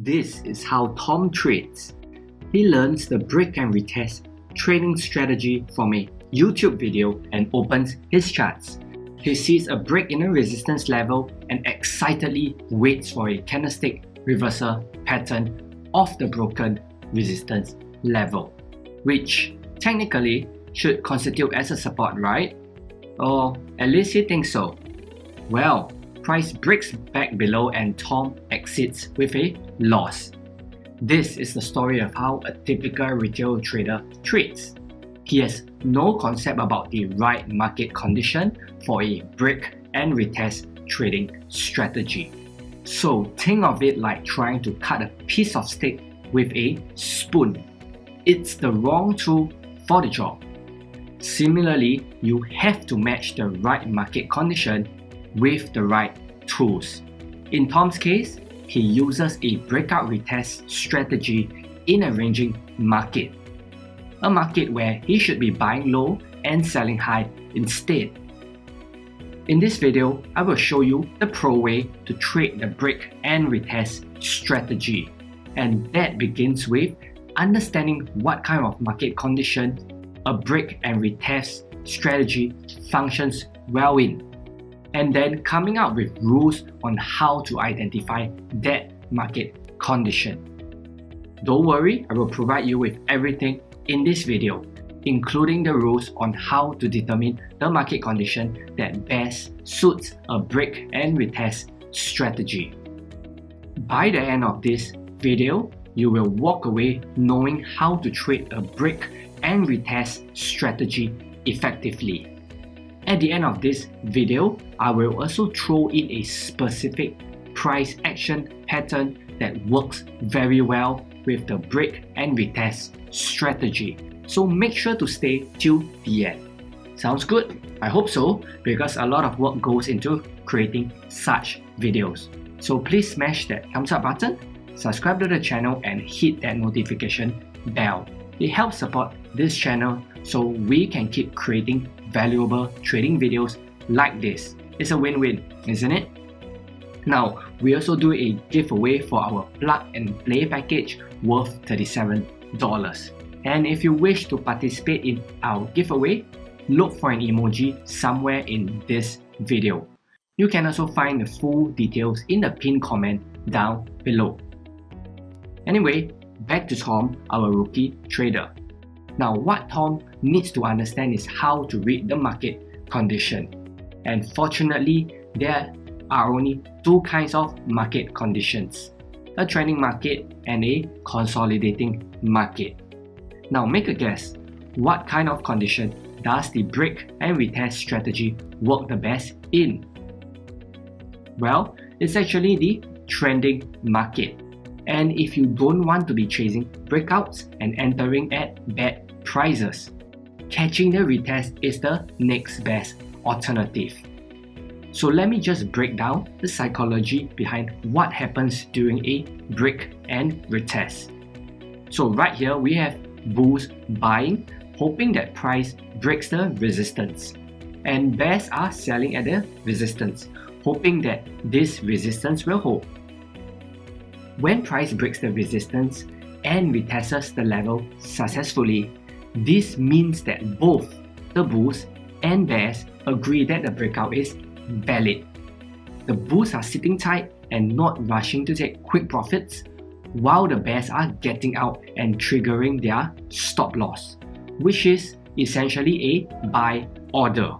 This is how Tom trades. He learns the break and retest trading strategy from a YouTube video and opens his charts. He sees a break in a resistance level and excitedly waits for a candlestick reversal pattern of the broken resistance level, which technically should constitute as a support, right? Or at least he thinks so. Well, price breaks back below and Tom exits with a loss. This is the story of how a typical retail trader trades. He has no concept about the right market condition for a break and retest trading strategy. So think of it like trying to cut a piece of steak with a spoon. It's the wrong tool for the job. Similarly, you have to match the right market condition with the right tools. In Tom's case, he uses a breakout retest strategy in a ranging market. A market where he should be buying low and selling high instead. In this video, I will show you the pro way to trade the break and retest strategy. And that begins with understanding what kind of market condition a break and retest strategy functions well in, and then coming up with rules on how to identify that market condition. Don't worry, I will provide you with everything in this video, including the rules on how to determine the market condition that best suits a break and retest strategy. By the end of this video, you will walk away knowing how to trade a break and retest strategy effectively. At the end of this video, I will also throw in a specific price action pattern that works very well with the break and retest strategy. So make sure to stay till the end. Sounds good? I hope so, because a lot of work goes into creating such videos. So please smash that thumbs up button, subscribe to the channel and hit that notification bell. It helps support this channel so we can keep creating valuable trading videos like this. It's a win-win, isn't it? Now, we also do a giveaway for our plug and play package worth $37. And if you wish to participate in our giveaway, look for an emoji somewhere in this video. You can also find the full details in the pinned comment down below. Anyway, back to Tom, our rookie trader. Now, what Tom needs to understand is how to read the market condition. And fortunately, there are only two kinds of market conditions: a trending market and a consolidating market. Now, make a guess. What kind of condition does the break and retest strategy work the best in? Well, it's actually the trending market. And if you don't want to be chasing breakouts and entering at bad prices, catching the retest is the next best alternative. So let me just break down the psychology behind what happens during a break and retest. So right here we have bulls buying, hoping that price breaks the resistance, and bears are selling at the resistance, hoping that this resistance will hold. When price breaks the resistance and retests the level successfully, this means that both the bulls and bears agree that the breakout is valid. The bulls are sitting tight and not rushing to take quick profits, while the bears are getting out and triggering their stop loss, which is essentially a buy order.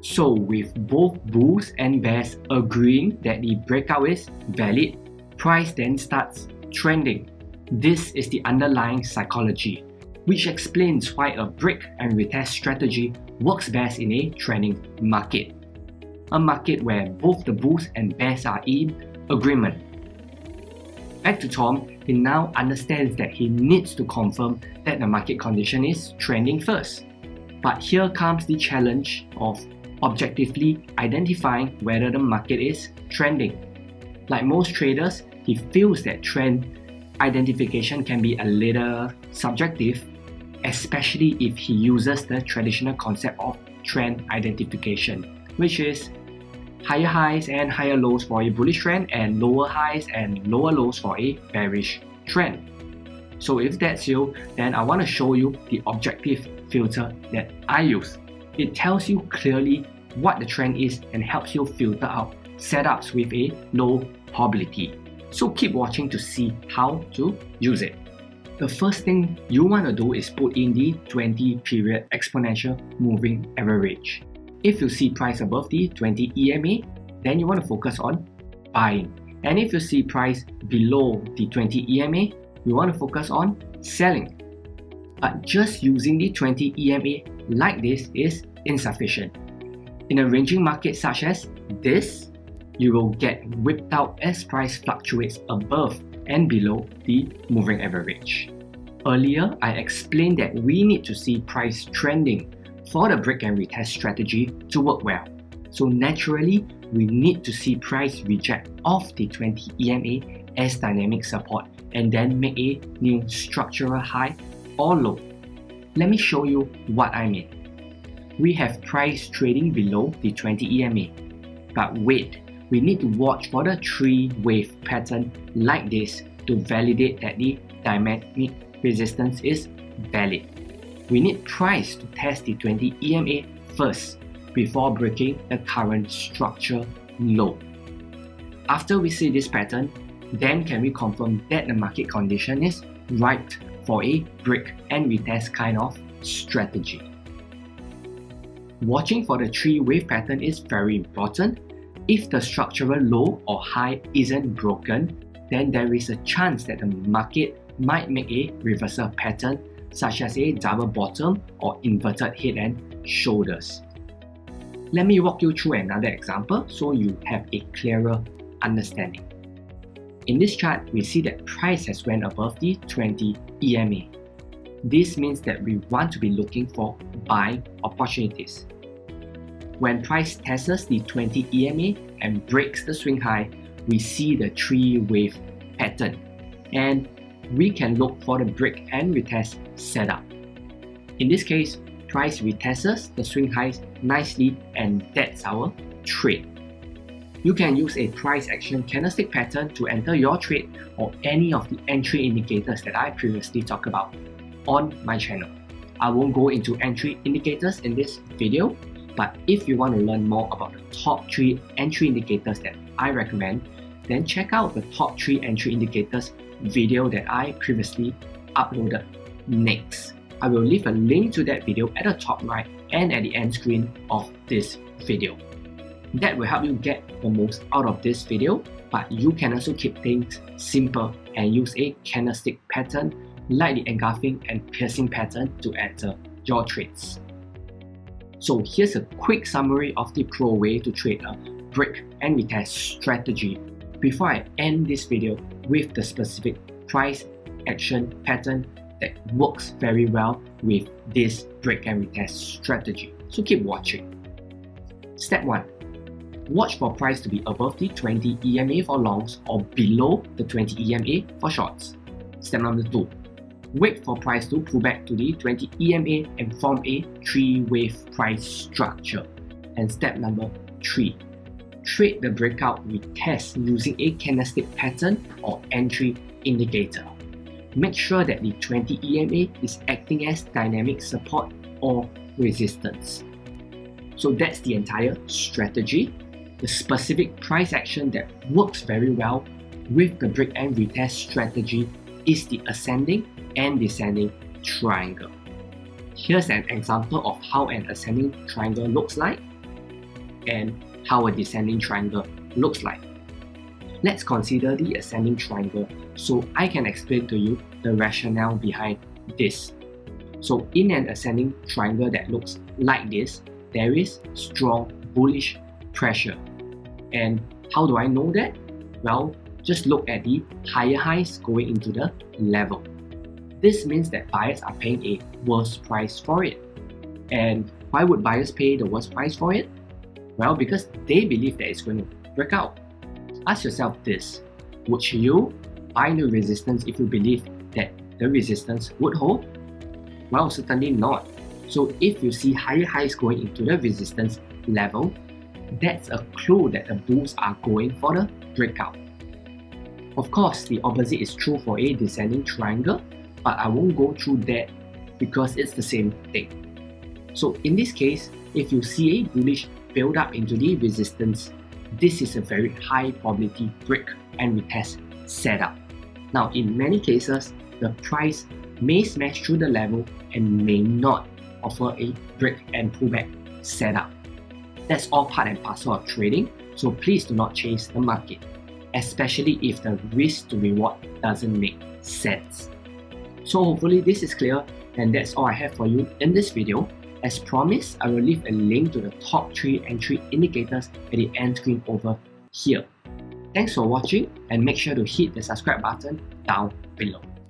So with both bulls and bears agreeing that the breakout is valid, price then starts trending. This is the underlying psychology, which explains why a break and retest strategy works best in a trending market. A market where both the bulls and bears are in agreement. Back to Tom, he now understands that he needs to confirm that the market condition is trending first. But here comes the challenge of objectively identifying whether the market is trending. Like most traders, he feels that trend identification can be a little subjective, especially if he uses the traditional concept of trend identification, which is higher highs and higher lows for a bullish trend and lower highs and lower lows for a bearish trend. So if that's you, then I want to show you the objective filter that I use. It tells you clearly what the trend is and helps you filter out setups with a low probability. So keep watching to see how to use it. The first thing you want to do is put in the 20 period exponential moving average. If you see price above the 20 EMA, then you want to focus on buying. And if you see price below the 20 EMA, you want to focus on selling. But just using the 20 EMA like this is insufficient. In a ranging market such as this, you will get whipped out as price fluctuates above and below the moving average. Earlier, I explained that we need to see price trending for the break and retest strategy to work well. So naturally, we need to see price reject off the 20 EMA as dynamic support and then make a new structural high or low. Let me show you what I mean. We have price trading below the 20 EMA. But wait, we need to watch for the 3-wave pattern like this to validate that the dynamic resistance is valid. We need price to test the 20 EMA first before breaking the current structure low. After we see this pattern, then can we confirm that the market condition is right for a break and retest kind of strategy. Watching for the 3-wave pattern is very important. If the structural low or high isn't broken, then there is a chance that the market might make a reversal pattern such as a double bottom or inverted head and shoulders. Let me walk you through another example so you have a clearer understanding. In this chart, we see that price has went above the 20 EMA. This means that we want to be looking for buying opportunities. When price tests the 20 EMA and breaks the swing high, we see the 3-wave pattern, and we can look for the break and retest setup. In this case, price retests the swing highs nicely, and that's our trade. You can use a price action candlestick pattern to enter your trade or any of the entry indicators that I previously talked about on my channel. I won't go into entry indicators in this video, but if you want to learn more about the top 3 entry indicators that I recommend, then check out the top 3 entry indicators video that I previously uploaded next. I will leave a link to that video at the top right and at the end screen of this video. That will help you get the most out of this video, but you can also keep things simple and use a candlestick pattern like the engulfing and piercing pattern to enter your trades. So here's a quick summary of the pro way to trade a break and retest strategy before I end this video with the specific price action pattern that works very well with this break and retest strategy. So keep watching. Step 1. Watch for price to be above the 20 EMA for longs or below the 20 EMA for shorts. Step number 2. Wait for price to pull back to the 20 EMA and form a 3-wave price structure. And step number 3. Trade the breakout retest using a candlestick pattern or entry indicator. Make sure that the 20 EMA is acting as dynamic support or resistance. So that's the entire strategy. The specific price action that works very well with the break and retest strategy is the ascending and descending triangle. Here's an example of how an ascending triangle looks like and how a descending triangle looks like. Let's consider the ascending triangle so I can explain to you the rationale behind this. So in an ascending triangle that looks like this, there is strong bullish pressure. And how do I know that? Well, just look at the higher highs going into the level. This means that buyers are paying a worse price for it. And why would buyers pay the worst price for it? Well, because they believe that it's going to break out. Ask yourself this: would you buy the resistance if you believe that the resistance would hold? Well, certainly not. So if you see higher highs going into the resistance level, that's a clue that the bulls are going for the breakout. Of course, the opposite is true for a descending triangle, but I won't go through that because it's the same thing. So in this case, if you see a bullish build up into the resistance, this is a very high probability break and retest setup. Now in many cases, the price may smash through the level and may not offer a break and pullback setup. That's all part and parcel of trading, so please do not chase the market, especially if the risk to reward doesn't make sense. So hopefully this is clear, and that's all I have for you in this video. As promised, I will leave a link to the top 3 entry indicators at the end screen over here. Thanks for watching, and make sure to hit the subscribe button down below.